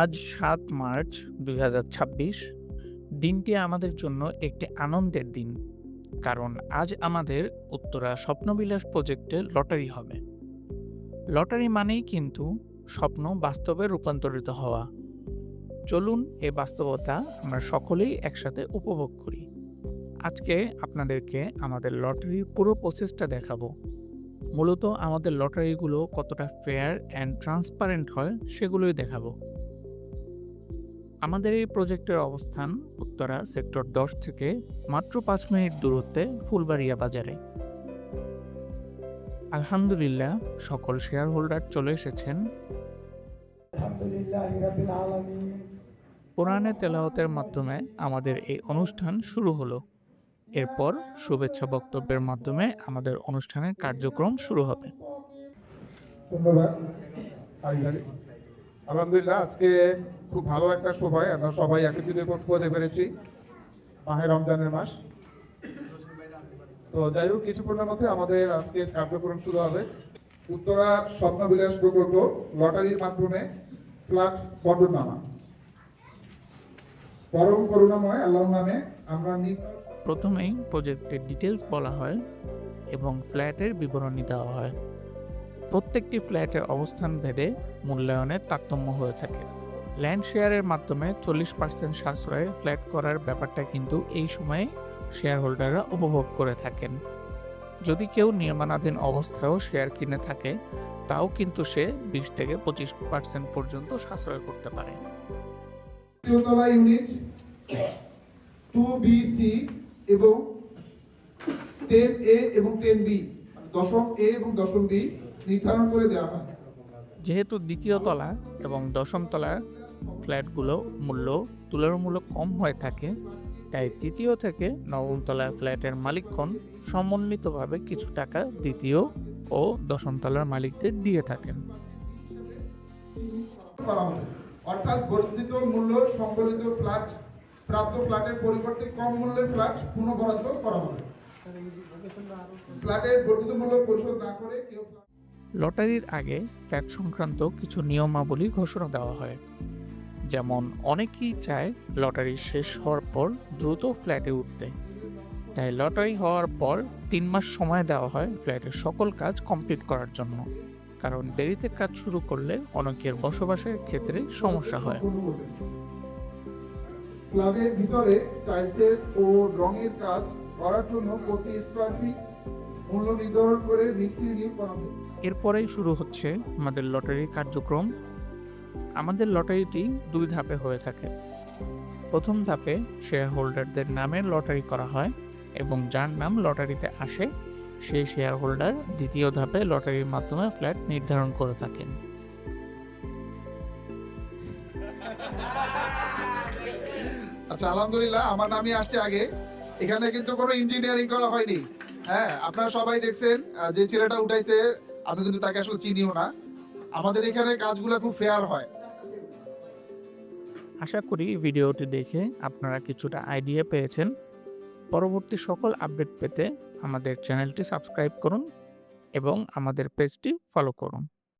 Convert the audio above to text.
আজ ৭ মার্চ ২০২৬। দিনটি আমাদের জন্য একটি আনন্দের দিন। কারণ আজ আমাদের উত্তরা স্বপ্নবিলাস প্রজেক্টে লটারি হবে। লটারি মানেই কিন্তু স্বপ্ন বাস্তবে রূপান্তরিত হওয়া। চলুন এ বাস্তবতা আমরা সকলেই একসাথে উপভোগ করি। আজকে আপনাদেরকে আমাদের লটারির পুরো প্রসেসটা দেখাবো। মূলত আমাদের লটারিগুলো কতটা ফেয়ার অ্যান্ড ট্রান্সপারেন্ট হয় সেগুলোই দেখাবো। আমাদের এই প্রজেক্টের অবস্থান উত্তরা সেক্টর ১০ থেকে মাত্র ৫ মিনিট দূরত্বে ফুলবাড়িয়া বাজারে। আলহামদুলিল্লাহ, সকল শেয়ার হোল্ডার চলে এসেছেন। আলহামদুলিল্লাহি রাব্বিল আলামিন। কোরআনে তেলাওয়াতের মাধ্যমে আমাদের এই অনুষ্ঠান শুরু হলো। এরপর শুভেচ্ছা বক্তব্যের মাধ্যমে আমাদের অনুষ্ঠানের কার্যক্রম শুরু হবে। ধন্যবাদ। আলহামদুলিল্লাহ, আজকে খুব ভালো একটা সময়, আমরা সবাই একত্রিত হতে পেরেছি। মাহে রমজানের মাস। তো যাই হোক, কিছুক্ষণের মধ্যে আমাদের আজকের কার্যক্রম শুরু হবে। উত্তরা স্বপ্নবিলাস প্রকল্প লটারির মাধ্যমে ফ্ল্যাট বন্টন। পরম করুণাময় আল্লাহর নামে আমরা প্রথমেই প্রজেক্টের ডিটেলস বলা হয় এবং ফ্ল্যাটের বিবরণী দেওয়া হয়। প্রত্যেকটি ফ্ল্যাটের অবস্থান ভেদে মূল্যায়নের তারতম্য হয়ে থাকে। ল্যান্ড শেয়ারের মাধ্যমে 40% সাশ্রয়ে ফ্ল্যাট করার ব্যাপারটা কিন্তু এই সময়ে শেয়ার হোল্ডাররা উপভোগ করে থাকেন। যদি কেউ নির্মাণাধীন অবস্থায়ও শেয়ার কিনে থাকে, তাও কিন্তু সে 20 থেকে 25% পর্যন্ত সাশ্রয় করতে পারে। তৃতীয়তলা ইউনিট 2BC এবং 10A এবং 10B, দশম এ এবং দশম বি নির্ধারণ করে দেওয়া হয়। যেহেতু দ্বিতীয় তলা এবং দশম তলার ফ্ল্যাটগুলো মূল্য তুলনামূলক কম হয়ে থাকে, তাই তৃতীয় থেকে নবম তলার ফ্ল্যাটের মালিকগণ সমন্বিতভাবে কিছু টাকা দ্বিতীয় ও দশম তলার মালিকদের দিয়ে থাকেন। করা হবে, অর্থাৎ বর্ধিত মূল্য সংবলিত ফ্ল্যাট প্রাপ্ত ফ্ল্যাটের পরিবর্তে কম মূল্যের ফ্ল্যাট পুনঃবরাদ্দ করা হবে। ফ্ল্যাটের বর্ধিত মূল্য পরিশোধ না করে কেউ লটারির আগে ফ্ল্যাট সংক্রান্ত কিছু নিয়মাবলী ঘোষণা দেওয়া হয়। যেমন অনেকেই চায় লটারি শেষ হওয়ার পর দ্রুত ফ্ল্যাটে উঠতে, তাই লটারি হওয়ার পর 3 মাস সময় দেওয়া হয় ফ্ল্যাটের সকল কাজ কমপ্লিট করার জন্য। কারণ দেরিতে কাজ শুরু করলে অনেকের বসবাসের ক্ষেত্রে সমস্যা হয়। ক্লাবের ভিতরে টাইলসের ও রঙের কাজ করার জন্য প্রতি স্কয়ার ফিট মূল্য নির্ধারণ করে মিস্ত্রি নিয়োগ করা হবে। এরপরেই শুরু হচ্ছে আমাদের লটারির কার্যক্রম। আমাদের লটারিটি 2 ধাপে হয়ে থাকে। প্রথম ধাপে শেয়ার হোল্ডারদের নামের লটারি করা হয় এবং যার নাম লটারিতে আসে সেই শেয়ার হোল্ডার দ্বিতীয় ধাপে লটারির মাধ্যমে ফ্ল্যাট নির্ধারণ করে থাকেন। আচ্ছা, আলহামদুলিল্লাহ, আমার নামই আসছে আগে। এখানে কিন্তু কোনো ইঞ্জিনিয়ারিং করা হয়নি। হ্যাঁ, আপনারা সবাই দেখছেন যে ছেলেটা উঠাইছে, আমি কিন্তু তাকে আসলে চিনিও না। আমাদের এখানে কাজগুলো খুব ফেয়ার হয়। আশা করি ভিডিওটি দেখে আপনারা কিছুটা আইডিয়া পেয়েছেন। পরবর্তী সকল আপডেট পেতে আমাদের চ্যানেলটি সাবস্ক্রাইব করুন এবং আমাদের পেজটি ফলো করুন।